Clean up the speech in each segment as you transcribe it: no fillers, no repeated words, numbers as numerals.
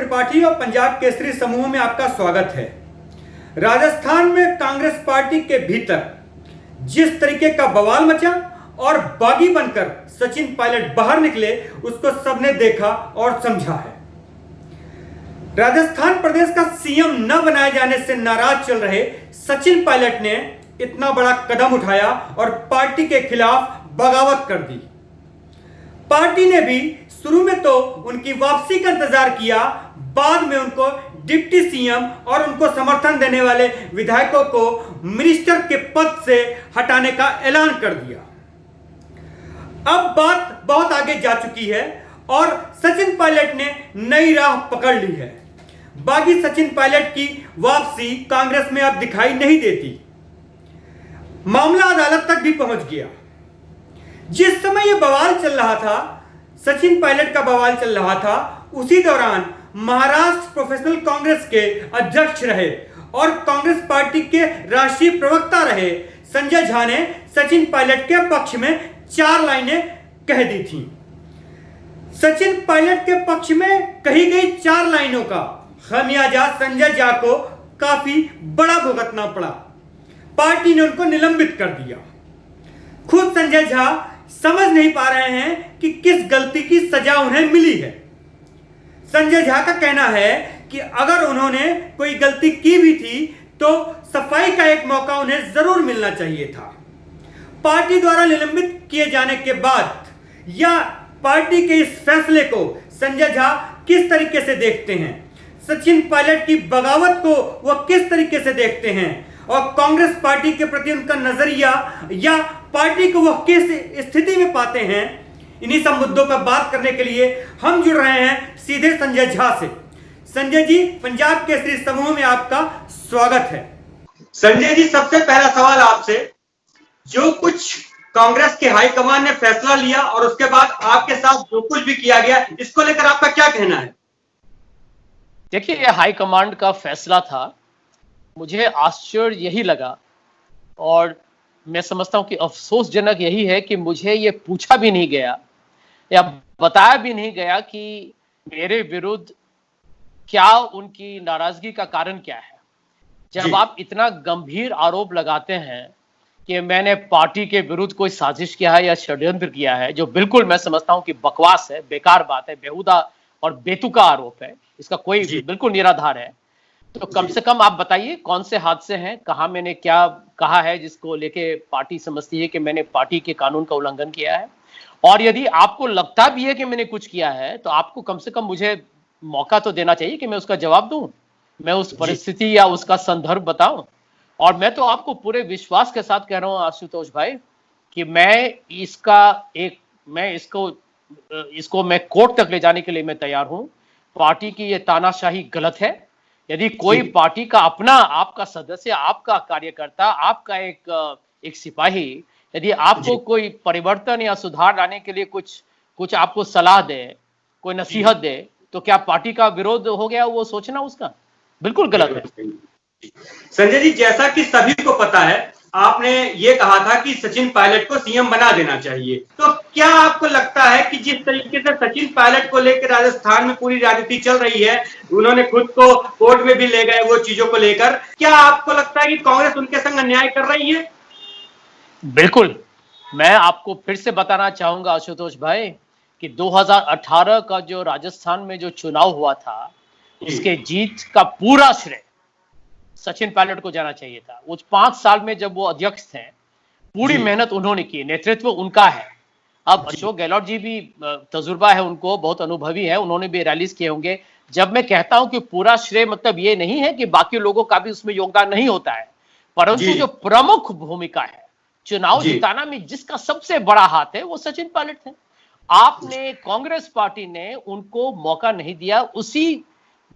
त्रिपाठी और पंजाब केसरी समूह में आपका स्वागत है। राजस्थान में कांग्रेस पार्टी के भीतर जिस तरीके का बवाल मचा और बागी बनकर सचिन पायलट बाहर निकले, उसको सबने देखा और समझा है। राजस्थान प्रदेश का सीएम न बनाए जाने से नाराज चल रहे सचिन पायलट ने इतना बड़ा कदम उठाया और पार्टी के खिलाफ बगावत कर दी। पार्टी ने भी शुरू में तो उनकी वापसी का इंतजार किया, बाद में उनको डिप्टी सीएम और उनको समर्थन देने वाले विधायकों को मिनिस्टर के पद से हटाने का ऐलान कर दिया। अब बात बहुत आगे जा चुकी है और सचिन पायलट ने नई राह पकड़ ली है। बागी सचिन पायलट की वापसी कांग्रेस में अब दिखाई नहीं देती। मामला अदालत तक भी पहुंच गया। जिस समय यह बवाल चल रहा था, सचिन पायलट का बवाल चल रहा था, उसी दौरान महाराष्ट्र प्रोफेशनल कांग्रेस के अध्यक्ष रहे और कांग्रेस पार्टी के राष्ट्रीय प्रवक्ता रहे संजय झा ने सचिन पायलट के पक्ष में 4 लाइनें कह दी थीं। सचिन पायलट के पक्ष में कही गई 4 लाइनों का खमियाजा संजय झा को काफी बड़ा भुगतना पड़ा। पार्टी ने उनको निलंबित कर दिया। खुद संजय झा समझ नहीं पा रहे हैं कि किस गलती की सजा उन्हें मिली है। संजय झा का कहना है कि अगर उन्होंने कोई गलती की भी थी तो सफाई का एक मौका उन्हें जरूर मिलना चाहिए था। पार्टी द्वारा निलंबित किए जाने के बाद या पार्टी के इस फैसले को संजय झा किस तरीके से देखते हैं, सचिन पायलट की बगावत को वह किस तरीके से देखते हैं और कांग्रेस पार्टी के प्रति उनका नजरिया या पार्टी को वह किस स्थिति में पाते हैं, इन्हीं सब मुद्दों पर बात करने के लिए हम जुड़ रहे हैं सीधे संजय झा से। संजय जी, पंजाब केसरी समूह में आपका स्वागत है। संजय जी, सबसे पहला सवाल आपसे, जो कुछ कांग्रेस के हाईकमान ने फैसला लिया और उसके बाद आपके साथ जो कुछ भी किया गया, इसको लेकर आपका क्या कहना है? देखिए, यह हाईकमांड का फैसला था। मुझे आश्चर्य यही लगा और मैं समझता हूं कि अफसोसजनक यही है कि मुझे ये पूछा भी नहीं गया या बताया भी नहीं गया कि मेरे विरुद्ध क्या उनकी नाराजगी का कारण क्या है। जब आप इतना गंभीर आरोप लगाते हैं कि मैंने पार्टी के विरुद्ध कोई साजिश किया है या षड्यंत्र किया है, जो बिल्कुल मैं समझता हूं कि बकवास है, बेकार बात है, बेहुदा और बेतुका आरोप है, इसका कोई बिल्कुल निराधार है, तो कम से कम आप बताइए कौन से हादसे हैं, कहां मैंने क्या कहा है जिसको लेके पार्टी समझती है कि मैंने पार्टी के कानून का उल्लंघन किया है। और यदि आपको लगता भी है कि मैंने कुछ किया है तो आपको कम से कम मुझे मौका तो देना चाहिए कि मैं उसका जवाब दूं, मैं उस परिस्थिति या उसका संदर्भ बताऊं। और मैं तो आपको पूरे विश्वास के साथ कह रहा हूं आशुतोष भाई कि मैं इसको मैं कोर्ट तक ले जाने के लिए मैं तैयार हूं। पार्टी की ये तानाशाही गलत है। यदि कोई पार्टी का अपना, आपका सदस्य, आपका कार्यकर्ता, आपका एक सिपाही, यदि आपको कोई परिवर्तन या सुधार लाने के लिए कुछ आपको सलाह दे, कोई नसीहत दे, तो क्या पार्टी का विरोध हो गया वो सोचना उसका बिल्कुल गलत है। संजय जी, जैसा कि सभी को पता है, आपने ये कहा था कि सचिन पायलट को सीएम बना देना चाहिए, तो क्या आपको लगता है कि जिस तरीके से सचिन पायलट को लेकर राजस्थान में पूरी राजनीति चल रही है, उन्होंने खुद को कोर्ट में भी ले गए वो चीजों को लेकर, क्या आपको लगता है कि कांग्रेस उनके संग अन्याय कर रही है? बिल्कुल। मैं आपको फिर से बताना चाहूंगा आशुतोष भाई कि 2018 का जो राजस्थान में जो चुनाव हुआ था, उसके जीत का पूरा श्रेय सचिन पायलट को जाना चाहिए था। वो 5 साल में जब वो अध्यक्ष थे, पूरी मेहनत उन्होंने की, नेतृत्व उनका है। अब अशोक गहलोत जी भी तजुर्बा है उनको, बहुत अनुभवी है, उन्होंने भी रैलीज किए होंगे। जब मैं कहता हूं कि पूरा श्रेय, मतलब ये नहीं है कि बाकी लोगों का भी उसमें योगदान नहीं होता है, परंतु जो प्रमुख भूमिका है चुनाव जिताना में, जिसका सबसे बड़ा हाथ है, वो सचिन पायलट थे। आपने, कांग्रेस पार्टी ने उनको मौका नहीं दिया। उसी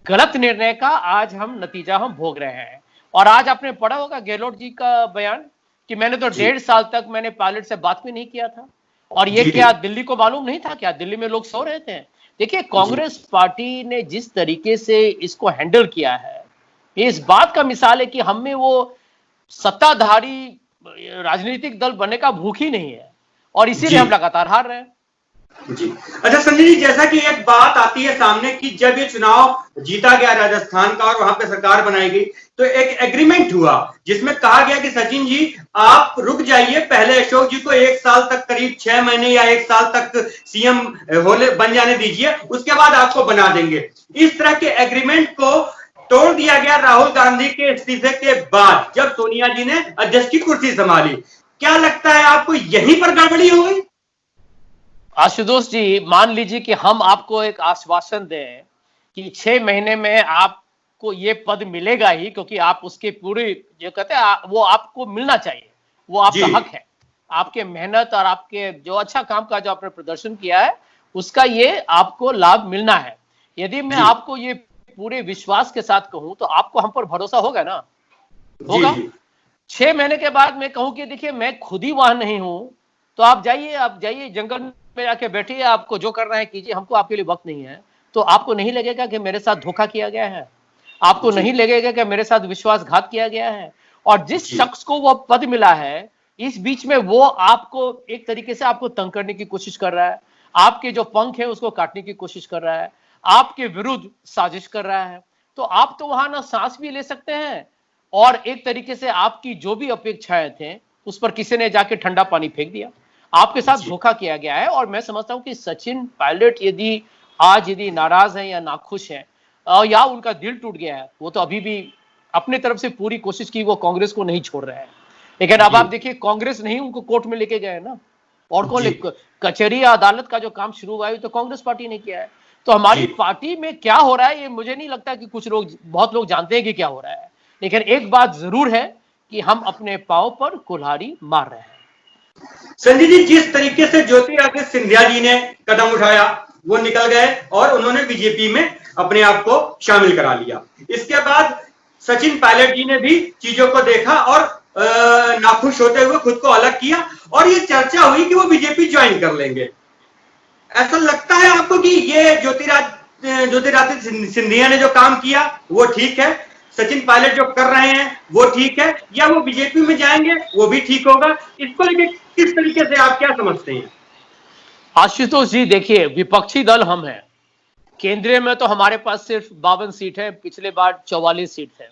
गलत निर्णय का आज हम नतीजा भोग रहे हैं। और आज आपने पढ़ा होगा गहलोत जी का बयान कि मैंने तो 1.5 साल तक मैंने पायलट से बात भी नहीं किया था। और ये क्या दिल्ली को मालूम नहीं था क्या? दिल्ली में लोग सो रहे थे। देखिए, कांग्रेस पार्टी ने जिस तरीके से इसको हैंडल किया है, ये इस बात का मिसाल है कि हमें वो सत्ताधारी राजनीतिक दल बनने का भूख ही नहीं है और इसीलिए हम लगातार हार रहे हैं। जी। अच्छा संजय जी, जैसा कि एक बात आती है सामने कि जब ये चुनाव जीता गया राजस्थान का और वहां पे सरकार बनाई गई, तो एक एग्रीमेंट हुआ जिसमें कहा गया कि सचिन जी आप रुक जाइए, पहले अशोक जी को 1 साल तक, करीब 6 महीने या 1 साल तक सीएम होले बन जाने दीजिए, उसके बाद आपको बना देंगे। इस तरह के एग्रीमेंट को तोड़ दिया गया राहुल गांधी के इस्तीफे के बाद, जब सोनिया जी ने अध्यक्ष की कुर्सी संभाली। क्या लगता है आपको यहीं पर गड़बड़ी हो गई? आशुतोष जी, मान लीजिए कि हम आपको एक आश्वासन दें कि 6 महीने में आपको ये पद मिलेगा ही, क्योंकि आप उसके पूरे जो कहते हैं वो आपको मिलना चाहिए, वो जी। आपका हक है। आपके मेहनत और आपके जो अच्छा काम का जो आपने प्रदर्शन किया है, उसका ये आपको लाभ मिलना है। यदि मैं जी। आपको ये पूरे विश्वास के साथ कहूं तो आपको हम पर भरोसा होगा ना? जी। होगा। जी। 6 महीने के बाद मैं कहूं कि देखिए मैं खुद ही वहां नहीं हूं, तो आप जाइए जंगल में जाके बैठिए, आपको जो करना है कीजिए, हमको आपके लिए वक्त नहीं है। तो आपको नहीं लगेगा कि मेरे साथ धोखा किया गया है? आपको जी। नहीं लगेगा कि मेरे साथ विश्वासघात किया गया है? और जिस जी। शख्स को वो पद मिला है, इस बीच में वो आपको एक तरीके से आपको तंग करने की कोशिश कर रहा है, आपके जो पंख है उसको काटने की कोशिश कर रहा है, आपके विरुद्ध साजिश कर रहा है। तो आप तो वहां ना सांस भी ले सकते हैं, और एक तरीके से आपकी जो भी अपेक्षाएं थे उस पर किसी ने जाके ठंडा पानी फेंक दिया। आपके साथ जी। धोखा किया गया है। और मैं समझता हूं कि सचिन पायलट यदि नाराज हैं या नाखुश हैं, या उनका दिल टूट गया है, वो तो अभी भी अपनी तरफ से पूरी कोशिश की, वो कांग्रेस को नहीं छोड़ रहे हैं। लेकिन अब जी। आप देखिए, कांग्रेस नहीं उनको कोर्ट में लेके गए ना, और कौन जी। कचहरी या अदालत का जो काम शुरू हुआ है तो कांग्रेस पार्टी ने किया है। तो हमारी जी। पार्टी में क्या हो रहा है ये मुझे नहीं लगता कि बहुत लोग जानते हैं कि क्या हो रहा है। लेकिन एक बात जरूर है कि हम अपने पांव पर कुल्हाड़ी मार रहे हैं। संजय जी, जिस तरीके से ज्योतिरादित्य सिंधिया जी ने कदम उठाया, वो निकल गए और उन्होंने बीजेपी में अपने आप को शामिल करा लिया। इसके बाद सचिन पायलट जी ने भी चीजों को देखा और नाखुश होते हुए खुद को अलग किया, और ये चर्चा हुई कि वो बीजेपी ज्वाइन कर लेंगे। ऐसा लगता है आपको कि ये ज्योतिरादित्य सिंधिया ने जो काम किया वो ठीक है, सचिन पायलट जो कर रहे हैं वो ठीक है, या वो बीजेपी में जाएंगे वो भी ठीक होगा? इसको लेके किस तरीके से आप क्या समझते हैं? आशुतोष जी, देखिए विपक्षी दल हम हैं। केंद्रीय में तो हमारे पास सिर्फ 52 सीट है, पिछले बार 44 सीट है।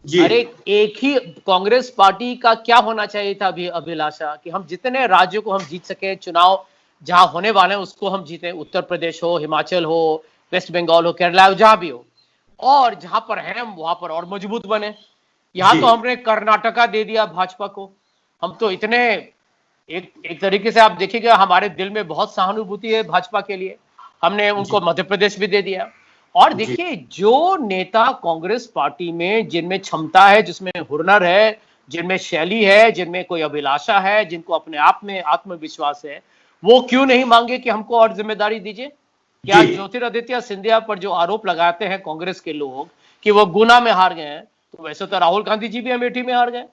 जी। अरे एक ही कांग्रेस पार्टी का क्या होना चाहिए था अभी अभिलाषा कि हम जितने राज्यों को हम जीत सके, चुनाव जहां होने वाले हैं उसको हम जीते, उत्तर प्रदेश हो, हिमाचल हो, वेस्ट बंगाल हो, केरला हो, जहां भी हो। और जहां पर है हम वहां पर और मजबूत बने। यहां जी। तो हमने कर्नाटका दे दिया भाजपा को। हम तो इतने एक तरीके से आप देखिएगा, हमारे दिल में बहुत सहानुभूति है भाजपा के लिए। हमने उनको जी। मध्य प्रदेश भी दे दिया। और जी। देखिए, जो नेता कांग्रेस पार्टी में जिनमें क्षमता है, जिसमें हुनर है, जिनमें शैली है, जिनमें कोई अभिलाषा है, जिनको अपने आप में आत्मविश्वास है, वो क्यों नहीं मांगे कि हमको और जिम्मेदारी दीजिए? क्या जी। ज्योतिरादित्य सिंधिया पर जो आरोप लगाते हैं कांग्रेस के लोग कि वो गुना में हार गए हैं, तो वैसे तो राहुल गांधी जी भी अमेठी में हार गए।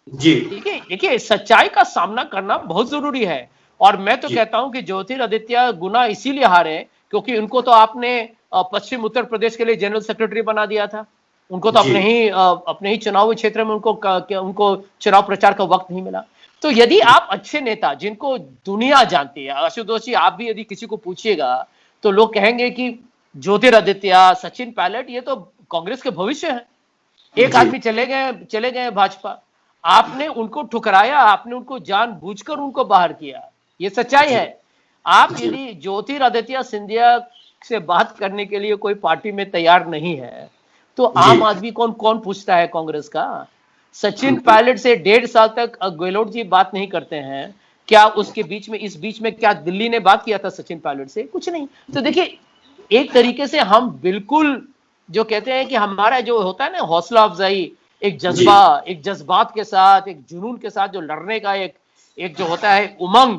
जी। देखिए देखिए, सच्चाई का सामना करना बहुत जरूरी है। और मैं तो जी। कहता हूं कि ज्योतिरादित्य गुना इसीलिए हारे क्योंकि उनको तो आपने पश्चिम उत्तर प्रदेश के लिए जनरल सेक्रेटरी बना दिया था। उनको तो जी। अपने ही चुनावी क्षेत्र में उनको चुनाव प्रचार का वक्त नहीं मिला। तो यदि आप अच्छे नेता जिनको दुनिया जानती है, आशुतोष जी आप भी यदि किसी को पूछिएगा तो लोग कहेंगे कि ज्योतिरादित्य, सचिन पायलट ये तो कांग्रेस के भविष्य है। एक जी। आदमी चले गए भाजपा। आपने उनको ठुकराया, आपने उनको जानबूझकर उनको बाहर किया। ये सच्चाई जी। है। आप जी। यदि ज्योतिरादित्य सिंधिया से बात करने के लिए कोई पार्टी में तैयार नहीं है, तो जी। आम आदमी कौन कौन पूछता है कांग्रेस का? सचिन पायलट से 1.5 साल तक गहलोत जी बात नहीं करते हैं। क्या उसके बीच में इस बीच में क्या दिल्ली ने बात किया था सचिन पायलट से? कुछ नहीं। तो देखिए, एक तरीके से हम बिल्कुल जो कहते हैं कि हमारा जो होता है ना हौसला अफजाई, एक जी। जज्बा, एक जज्बात के साथ, एक जुनून के साथ जो लड़ने का एक एक जो होता है उमंग,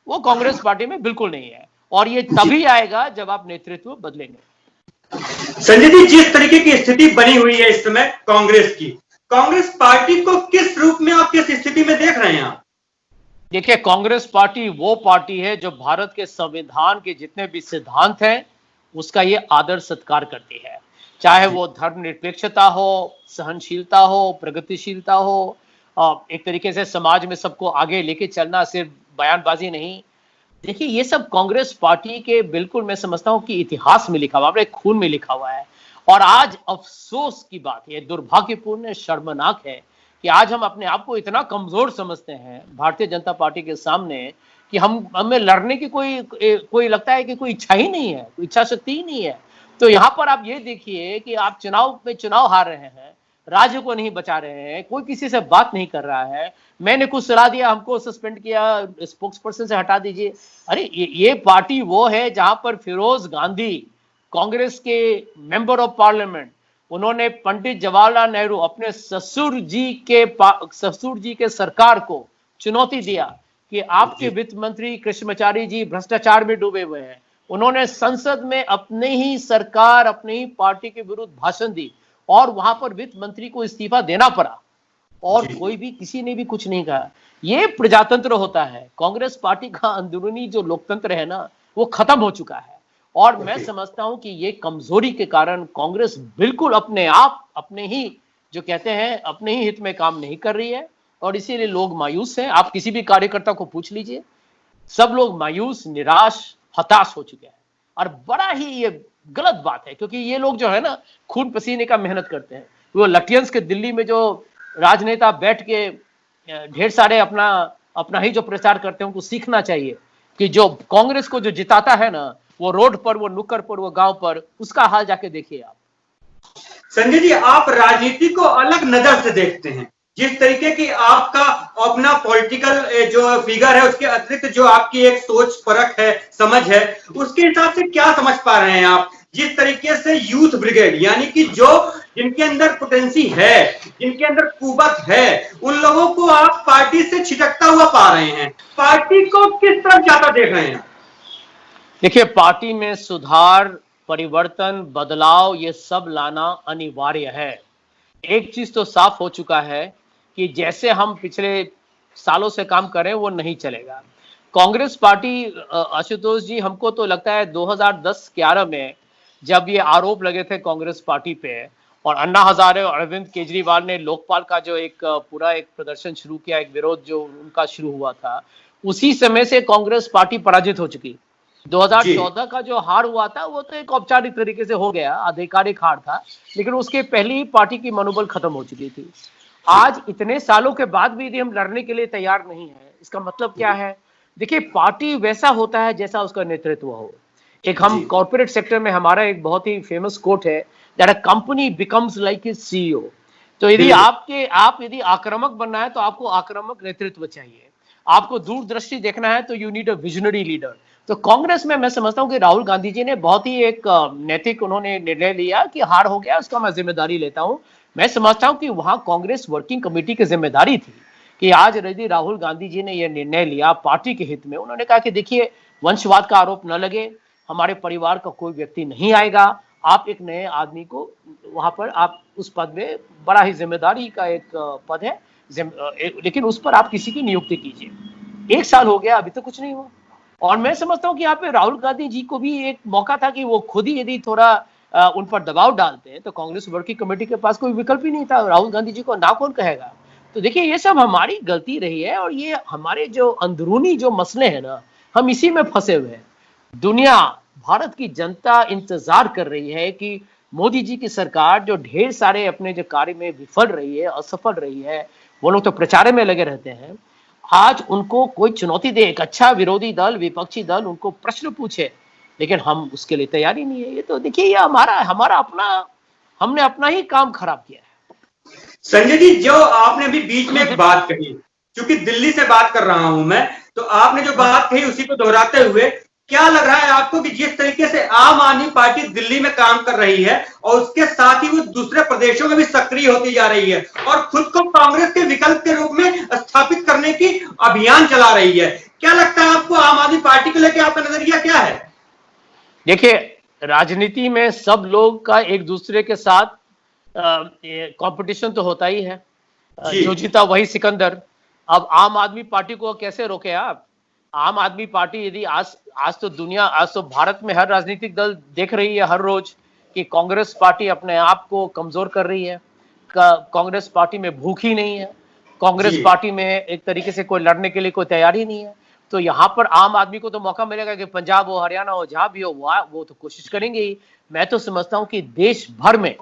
वो कांग्रेस पार्टी में बिल्कुल नहीं है। और ये जी। तभी आएगा जब आप नेतृत्व बदलेंगे। संजय जी, जिस तरीके की स्थिति बनी हुई है इस समय कांग्रेस की, कांग्रेस पार्टी को किस रूप में और किस स्थिति में देख रहे हैं आप? देखिए, कांग्रेस पार्टी वो पार्टी है जो भारत के संविधान के जितने भी सिद्धांत हैं उसका ये आदर सत्कार करती है। चाहे जी। वो धर्मनिरपेक्षता हो, सहनशीलता हो, प्रगतिशीलता हो, एक तरीके से समाज में सबको आगे लेके चलना, सिर्फ बयानबाजी नहीं। देखिए ये सब कांग्रेस पार्टी के बिल्कुल मैं समझता हूं कि इतिहास में लिखा हुआ, अपने खून में लिखा हुआ है। और आज अफसोस की बात है, दुर्भाग्यपूर्ण है, शर्मनाक है कि आज हम अपने आप को इतना कमजोर समझते हैं भारतीय जनता पार्टी के सामने कि हमें लड़ने की कोई लगता है कि कोई इच्छा ही नहीं है, कोई इच्छा शक्ति ही नहीं है। तो यहाँ पर आप ये देखिए कि आप चुनाव हार रहे हैं, राज्य को नहीं बचा रहे हैं, कोई किसी से बात नहीं कर रहा है। मैंने कुछ सलाह दिया, हमको सस्पेंड किया, स्पोक्स पर्सन से हटा दीजिए। अरे ये पार्टी वो है जहां पर फिरोज गांधी, कांग्रेस के मेंबर ऑफ पार्लियामेंट, उन्होंने पंडित जवाहरलाल नेहरू अपने ससुर जी के सरकार को चुनौती दिया कि आपके वित्त मंत्री कृष्णमाचारी जी भ्रष्टाचार में डूबे हुए हैं। उन्होंने संसद में अपने ही सरकार, अपनी ही पार्टी के विरुद्ध भाषण दी और वहां पर वित्त मंत्री को इस्तीफा देना पड़ा और कोई भी, किसी ने भी कुछ नहीं कहा। ये प्रजातंत्र होता है। कांग्रेस पार्टी का अंदरूनी जो लोकतंत्र है ना, वो खत्म हो चुका है। और मैं समझता हूं कि ये कमजोरी के कारण कांग्रेस बिल्कुल अपने आप, अपने ही जो कहते हैं अपने ही हित में काम नहीं कर रही है और इसीलिए लोग मायूस हैं। आप किसी भी कार्यकर्ता को पूछ लीजिए, सब लोग मायूस, निराश, हताश हो चुके हैं। और बड़ा ही ये गलत बात है क्योंकि ये लोग जो है ना, खून पसीने का मेहनत करते हैं। वो लटियंस के दिल्ली में जो राजनेता बैठ के ढेर सारे अपना ही जो प्रचार करते हैं, उनको सीखना चाहिए कि जो कांग्रेस को जो जिताता है ना, वो रोड पर, वो नुक्कड़ पर, वो गांव पर, उसका हाल जाके देखिए आप। संजय जी, आप राजनीति को अलग नजर से देखते हैं। जिस तरीके की आपका अपना पॉलिटिकल जो फिगर है, उसके अतिरिक्त जो आपकी एक सोच परख है, समझ है, उसके हिसाब से क्या समझ पा रहे हैं आप? जिस तरीके से यूथ ब्रिगेड, यानी कि जो जिनके अंदर पोटेंसी है, जिनके अंदर कुवत है, उन लोगों को आप पार्टी से छिटकता हुआ पा रहे हैं। पार्टी को किस तरफ जाता देख रहे हैं? देखिए, पार्टी में सुधार, परिवर्तन, बदलाव, ये सब लाना अनिवार्य है। एक चीज तो साफ हो चुका है कि जैसे हम पिछले सालों से काम करें वो नहीं चलेगा। कांग्रेस पार्टी, आशुतोष जी, हमको तो लगता है 2010-11 में जब ये आरोप लगे थे कांग्रेस पार्टी पे और अन्ना हजारे और अरविंद केजरीवाल ने लोकपाल का जो एक पूरा एक प्रदर्शन शुरू किया, एक विरोध जो उनका शुरू हुआ था, उसी समय से कांग्रेस पार्टी पराजित हो चुकी। 2014 का जो हार हुआ था वो तो एक औपचारिक तरीके से हो गया, आधिकारिक हार था, लेकिन उसके पहले ही पार्टी की मनोबल खत्म हो चुकी थी। आज इतने सालों के बाद भी यदि हम लड़ने के लिए तैयार नहीं है, इसका मतलब क्या है? देखिए, पार्टी वैसा होता है जैसा उसका नेतृत्व हो। एक हम कॉर्पोरेट सेक्टर में हमारा एक बहुत ही फेमस कोट है, that a company becomes like it's CEO. तो यदि यदि आक्रामक बनना है तो आपको आक्रामक नेतृत्व चाहिए, आपको दूरदृष्टि देखना है तो you need a visionary leader. तो कांग्रेस में मैं समझता हूं कि राहुल गांधी जी ने बहुत ही एक नैतिक उन्होंने निर्णय लिया कि हार हो गया, उसका मैं जिम्मेदारी लेता हूं। मैं समझता हूं कि वहां कांग्रेस वर्किंग कमेटी की जिम्मेदारी थी कि आज यदि राहुल गांधी जी ने यह निर्णय लिया पार्टी के हित में, उन्होंने कहा कि देखिए, वंशवाद का आरोप न लगे, हमारे परिवार का कोई व्यक्ति नहीं आएगा, आप एक नए आदमी को वहां पर, आप उस पद में, बड़ा ही जिम्मेदारी का एक पद है, लेकिन उस पर आप किसी की नियुक्ति कीजिए। 1 साल हो गया, अभी तो कुछ नहीं हुआ। और मैं समझता हूं कि यहाँ पे राहुल गांधी जी को भी एक मौका था कि वो खुद ही यदि थोड़ा उन पर दबाव डालते हैं तो कांग्रेस वर्किंग कमेटी के पास कोई विकल्प ही नहीं था। राहुल गांधी जी को ना कौन कहेगा? तो देखिए, ये सब हमारी गलती रही है और ये हमारे जो अंदरूनी जो मसले हैं ना, हम इसी में फंसे हुए हैं। दुनिया, भारत की जनता इंतजार कर रही है कि मोदी जी की सरकार जो ढेर सारे अपने जो कार्य में विफल रही है, असफल रही है, वो लोग तो प्रचार में लगे रहते हैं, आज उनको कोई चुनौती दे, एक अच्छा विरोधी दल, विपक्षी दल उनको प्रश्न पूछे, लेकिन हम उसके लिए तैयारी नहीं है। ये तो देखिए, ये हमारा अपना, हमने अपना ही काम खराब किया है। संजय जी, जो आपने भी बीच में एक बात कही, क्योंकि दिल्ली से बात कर रहा हूं मैं, तो आपने जो बात कही उसी को दोहराते हुए, क्या लग रहा है आपको कि जिस तरीके से आम आदमी पार्टी दिल्ली में काम कर रही है और उसके साथ ही वो दूसरे प्रदेशों में भी सक्रिय होती जा रही है और खुद को कांग्रेस के विकल्प के रूप में स्थापित करने की अभियान चला रही है, क्या लगता है आपको आम आदमी पार्टी को लेकर आपका नजरिया क्या है? देखिए, राजनीति में सब लोग का एक दूसरे के साथ कंपटीशन तो होता ही है, जो जीता वही सिकंदर। अब आम आदमी पार्टी को कैसे रोके आप? आम आदमी पार्टी यदि आज तो भारत में हर राजनीतिक दल देख रही है हर रोज कि कांग्रेस पार्टी अपने आप को कमजोर कर रही है, कांग्रेस पार्टी में भूख ही नहीं है, कांग्रेस पार्टी में एक तरीके से कोई लड़ने के लिए कोई तैयारी नहीं है। तो यहाँ पर आम आदमी को तो मौका मिलेगा कि पंजाब हो, हरियाणा हो, जहां भी हो, वो तो कोशिश करेंगे ही। मैं तो समझता हूं कि देश भर में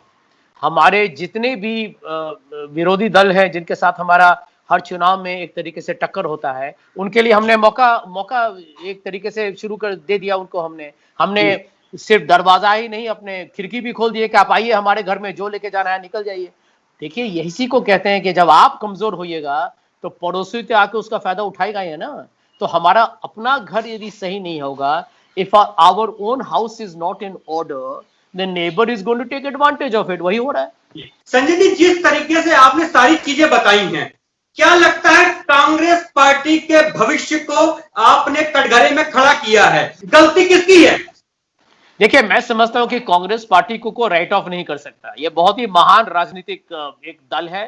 हमारे जितने भी विरोधी दल हैं, जिनके साथ हमारा हर चुनाव में एक तरीके से टक्कर होता है, उनके लिए हमने मौका एक तरीके से शुरू कर दे दिया उनको। हमने सिर्फ दरवाजा ही नहीं, अपने खिड़की भी खोल दिए कि आप आइए हमारे घर में, जो लेके जाना है निकल जाइए। देखिए, यही को कहते हैं कि जब आप कमजोर होइएगा तो पड़ोसी तो आके उसका फायदा उठाएगा ही ना। तो हमारा अपना घर यदि सही नहीं होगा, if our own house is not in order, the neighbour is going to take advantage of it. वही हो रहा है। संजय जी, जिस तरीके से आपने सारी चीजें बताई हैं, क्या लगता है कांग्रेस पार्टी के भविष्य को आपने कटघरे में खड़ा किया है? गलती किसकी है? देखिए, मैं समझता हूं कि कांग्रेस पार्टी को राइट ऑफ नहीं कर सकता। ये बहुत ही महान राजनीतिक एक दल है,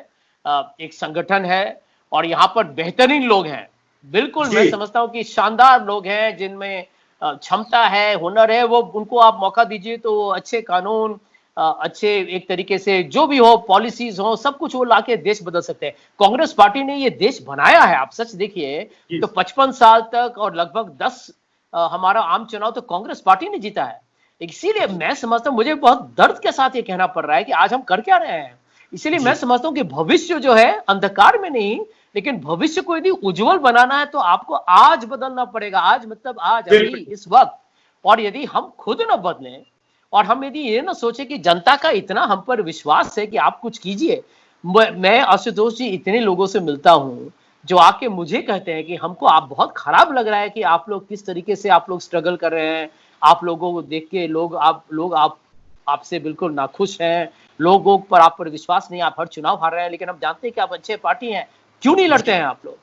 एक संगठन है, और यहाँ पर बेहतरीन लोग हैं। बिल्कुल, मैं समझता हूं कि शानदार लोग हैं, जिनमें क्षमता है, हुनर है। वो उनको आप मौका दीजिए तो अच्छे कानून, अच्छे एक तरीके से जो भी हो, पॉलिसीज हो, सब कुछ वो लाके देश बदल सकते हैं। कांग्रेस पार्टी ने ये देश बनाया है। आप सच देखिए तो 55 साल तक और लगभग 10 हमारा आम चुनाव तो कांग्रेस पार्टी ने जीता है। इसीलिए मैं समझता हूं, मुझे बहुत दर्द के साथ ये कहना पड़ रहा है कि आज हम कर क्या रहे हैं। इसीलिए मैं समझता हूं कि भविष्य जो है अंधकार में नहीं, लेकिन भविष्य को यदि उज्जवल बनाना है तो आपको आज बदलना पड़ेगा। आज मतलब आज, अभी, इस वक्त। और यदि हम खुद न बदलें, और हम यदि ये ना सोचे कि जनता का इतना हम पर विश्वास है कि आप कुछ कीजिए। मैं आशुतोष जी इतने लोगों से मिलता हूं जो आके मुझे कहते हैं कि हमको आप बहुत खराब लग रहा है कि आप लोग किस तरीके से आप लोग स्ट्रगल कर रहे हैं। आप लोगों को देख के लोग आपसे बिल्कुल नाखुश हैं, लोगों पर आप पर विश्वास नहीं, आप हर चुनाव हार रहे हैं। लेकिन हम जानते हैं कि आप अच्छे पार्टी हैं, क्यों नहीं लड़ते हैं आप लोग?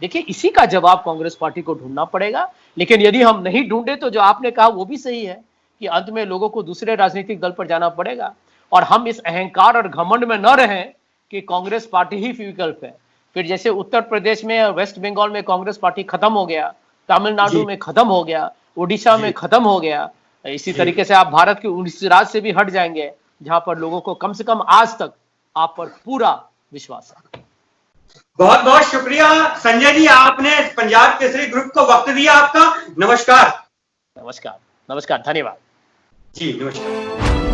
देखिए, इसी का जवाब कांग्रेस पार्टी को ढूंढना पड़ेगा। लेकिन यदि हम नहीं ढूंढे तो जो आपने कहा वो भी सही है कि अंत में लोगों को दूसरे राजनीतिक दल पर जाना पड़ेगा। और हम इस अहंकार और घमंड में न रहें कि कांग्रेस पार्टी ही विकल्प है। फिर जैसे उत्तर प्रदेश में, वेस्ट बंगाल में कांग्रेस पार्टी खत्म हो गया, तमिलनाडु में खत्म हो गया, उड़ीसा में खत्म हो गया, इसी तरीके से आप भारत के उस राज्य से भी हट जाएंगे जहां पर लोगों को कम से कम आज तक आप पर पूरा विश्वास है। बहुत बहुत शुक्रिया संजय जी, आपने पंजाब केसरी ग्रुप को वक्त दिया। आपका नमस्कार। नमस्कार, धन्यवाद जी, नमस्कार।